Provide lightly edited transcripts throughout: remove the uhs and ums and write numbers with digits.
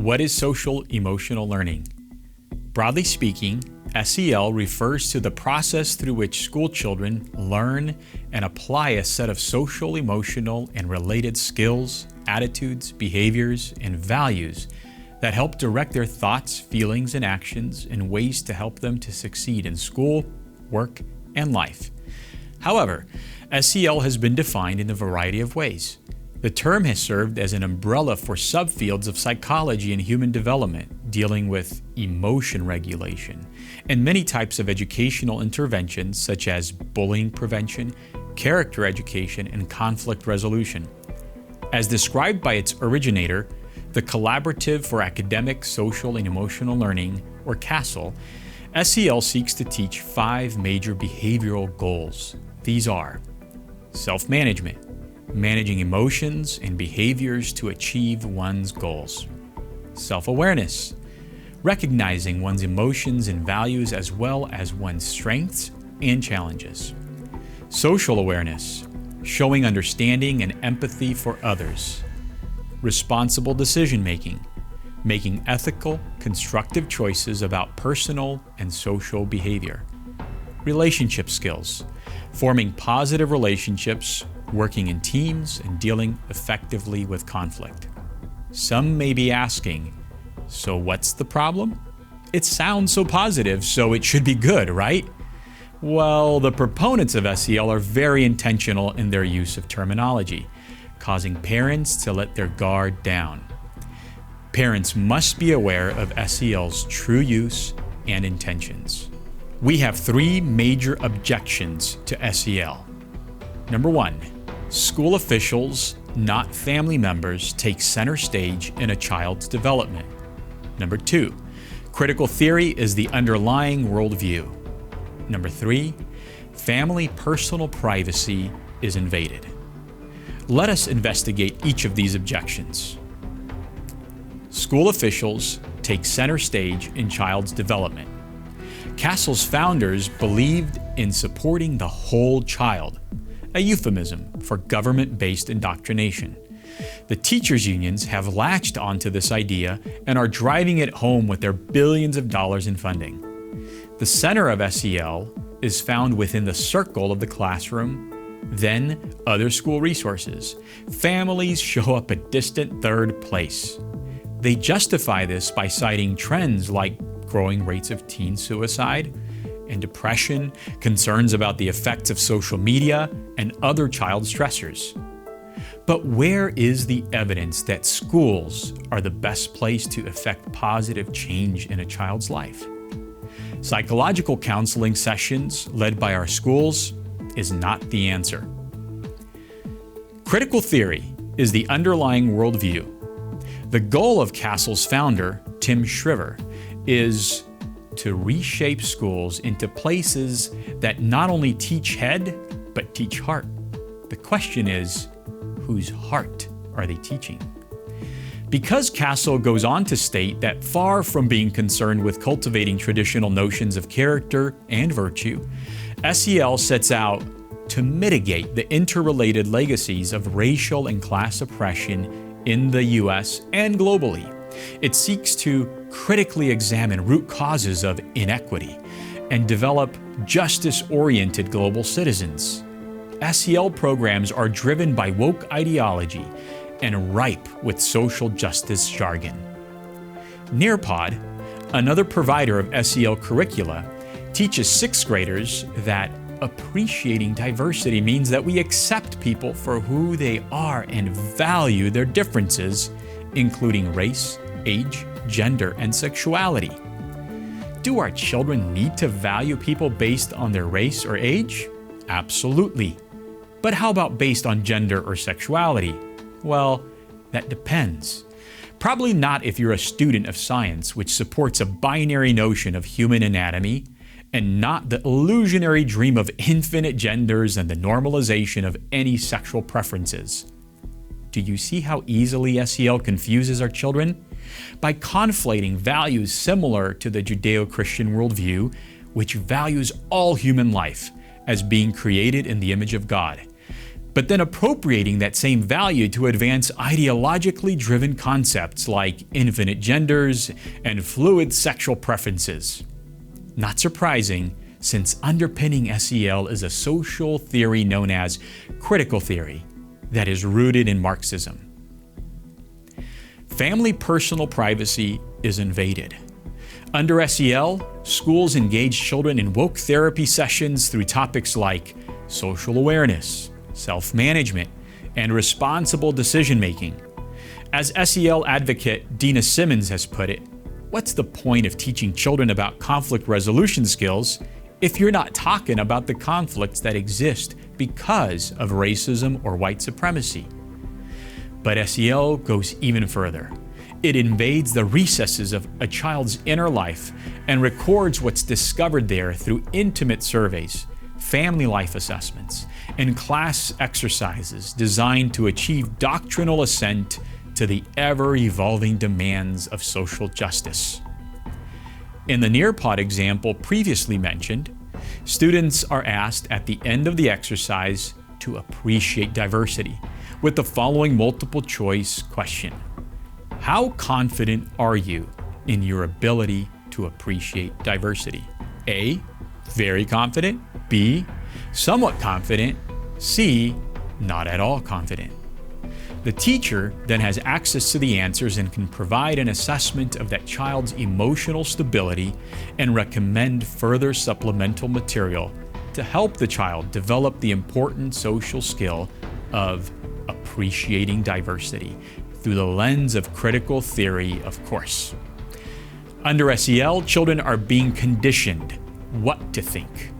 What is social emotional learning? Broadly speaking, SEL refers to the process through which school children learn and apply a set of social, emotional, and related skills, attitudes, behaviors, and values that help direct their thoughts, feelings, and actions in ways to help them to succeed in school, work, and life. However, SEL has been defined in a variety of ways. The term has served as an umbrella for subfields of psychology and human development, dealing with emotion regulation, and many types of educational interventions such as bullying prevention, character education, and conflict resolution. As described by its originator, the Collaborative for Academic, Social, and Emotional Learning, or CASEL, SEL seeks to teach 5 major behavioral goals. These are self-management, managing emotions and behaviors to achieve one's goals. Self-awareness, recognizing one's emotions and values as well as one's strengths and challenges. Social awareness, showing understanding and empathy for others. Responsible decision-making, making ethical, constructive choices about personal and social behavior. Relationship skills, forming positive relationships, working in teams, and dealing effectively with conflict. Some may be asking, so what's the problem? It sounds so positive, so it should be good, right? Well, the proponents of SEL are very intentional in their use of terminology, causing parents to let their guard down. Parents must be aware of SEL's true use and intentions. We have 3 major objections to SEL. Number 1, school officials, not family members, take center stage in a child's development. Number 2, critical theory is the underlying worldview. Number 3, family personal privacy is invaded. Let us investigate each of these objections. School officials take center stage in child's development. CASEL's founders believed in supporting the whole child, a euphemism for government-based indoctrination. The teachers' unions have latched onto this idea and are driving it home with their billions of dollars in funding. The center of SEL is found within the circle of the classroom, then other school resources. Families show up a distant third place. They justify this by citing trends like growing rates of teen suicide and depression, concerns about the effects of social media, and other child stressors. But where is the evidence that schools are the best place to effect positive change in a child's life? Psychological counseling sessions led by our schools is not the answer. Critical theory is the underlying worldview. The goal of CASEL's founder, Tim Shriver, is to reshape schools into places that not only teach head, but teach heart. The question is, whose heart are they teaching? Because CASEL goes on to state that far from being concerned with cultivating traditional notions of character and virtue, SEL sets out to mitigate the interrelated legacies of racial and class oppression in the U.S. and globally. It seeks to critically examine root causes of inequity and develop justice-oriented global citizens. SEL programs are driven by woke ideology and ripe with social justice jargon. Nearpod, another provider of SEL curricula, teaches 6th graders that appreciating diversity means that we accept people for who they are and value their differences, including race, age, gender, and sexuality. Do our children need to value people based on their race or age? Absolutely. But how about based on gender or sexuality? Well, that depends. Probably not if you're a student of science, which supports a binary notion of human anatomy, and not the illusionary dream of infinite genders and the normalization of any sexual preferences. Do you see how easily SEL confuses our children? By conflating values similar to the Judeo-Christian worldview, which values all human life as being created in the image of God. but then appropriating that same value to advance ideologically driven concepts like infinite genders and fluid sexual preferences. Not surprising, since underpinning SEL is a social theory known as critical theory that is rooted in Marxism. Family personal privacy is invaded. Under SEL, schools engage children in woke therapy sessions through topics like social awareness, self-management, and responsible decision-making. As SEL advocate Dina Simmons has put it, what's the point of teaching children about conflict resolution skills if you're not talking about the conflicts that exist because of racism or white supremacy? But SEL goes even further. It invades the recesses of a child's inner life and records what's discovered there through intimate surveys, family life assessments, and class exercises designed to achieve doctrinal assent to the ever-evolving demands of social justice. In the Nearpod example previously mentioned, students are asked at the end of the exercise to appreciate diversity with the following multiple choice question. How confident are you in your ability to appreciate diversity? A, very confident. B, somewhat confident. C, not at all confident. The teacher then has access to the answers and can provide an assessment of that child's emotional stability and recommend further supplemental material to help the child develop the important social skill of appreciating diversity through the lens of critical theory, of course. Under SEL, children are being conditioned what to think.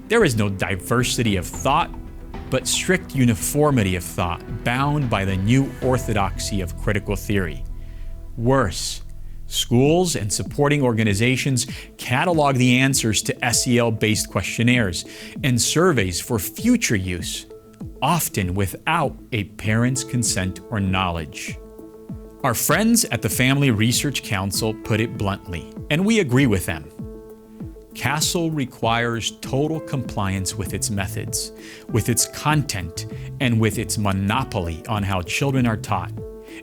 There is no diversity of thought, but strict uniformity of thought bound by the new orthodoxy of critical theory. Worse, schools and supporting organizations catalog the answers to SEL-based questionnaires and surveys for future use, often without a parent's consent or knowledge. Our friends at the Family Research Council put it bluntly, and we agree with them. CASEL requires total compliance with its methods, with its content, and with its monopoly on how children are taught.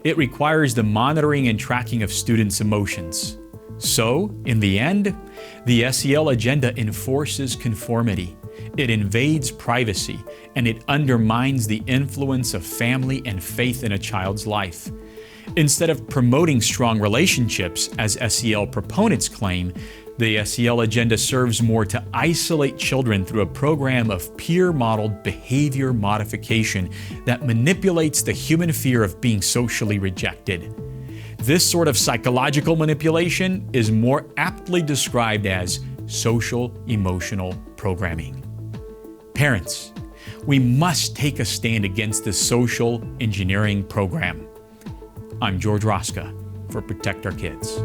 It requires the monitoring and tracking of students' emotions. So, in the end, the SEL agenda enforces conformity. It invades privacy, and it undermines the influence of family and faith in a child's life. Instead of promoting strong relationships, as SEL proponents claim, the SEL agenda serves more to isolate children through a program of peer-modeled behavior modification that manipulates the human fear of being socially rejected. This sort of psychological manipulation is more aptly described as social-emotional programming. Parents, we must take a stand against this social engineering program. I'm Gheorghe Rosca for Protect Our Kids.